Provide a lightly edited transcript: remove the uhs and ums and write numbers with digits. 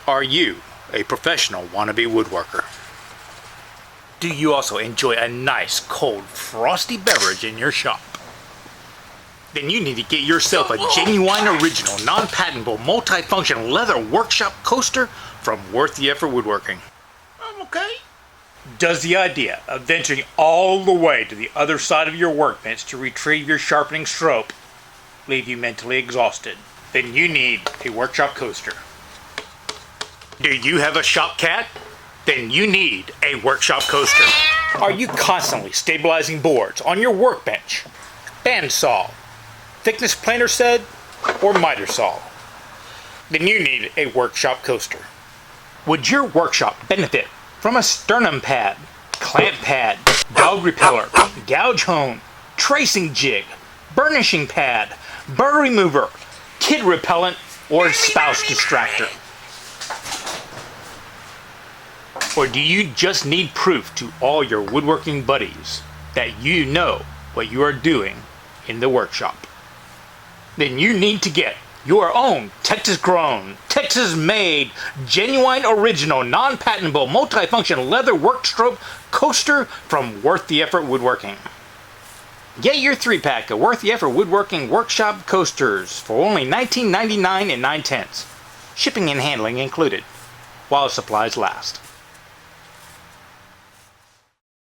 Are you a professional wannabe woodworker? Do you also enjoy a nice, cold, frosty beverage in your shop? Then you need to get yourself a genuine, original, non-patentable, multifunction leather workshop coaster from Worth the Effort Woodworking. I'm okay. Does the idea of venturing all the way to the other side of your workbench to retrieve your sharpening stroke leave you mentally exhausted? Then you need a workshop coaster. Do you have a shop cat? Then you need a workshop coaster. Are you constantly stabilizing boards on your workbench? Bandsaw, thickness planer set, or miter saw? Then you need a workshop coaster. Would your workshop benefit from a sternum pad, clamp pad, dog repeller, gouge hone, tracing jig, burnishing pad, burr remover, kid repellent, or spouse distractor? Or do you just need proof to all your woodworking buddies that you know what you are doing in the workshop? Then you need to get your own Texas-grown, Texas-made, genuine, original, non-patentable, multifunction leather workstroke coaster from Worth the Effort Woodworking. Get your 3-pack of Worth the Effort Woodworking workshop coasters for only $19.99 and 9/10. Shipping and handling included, while supplies last.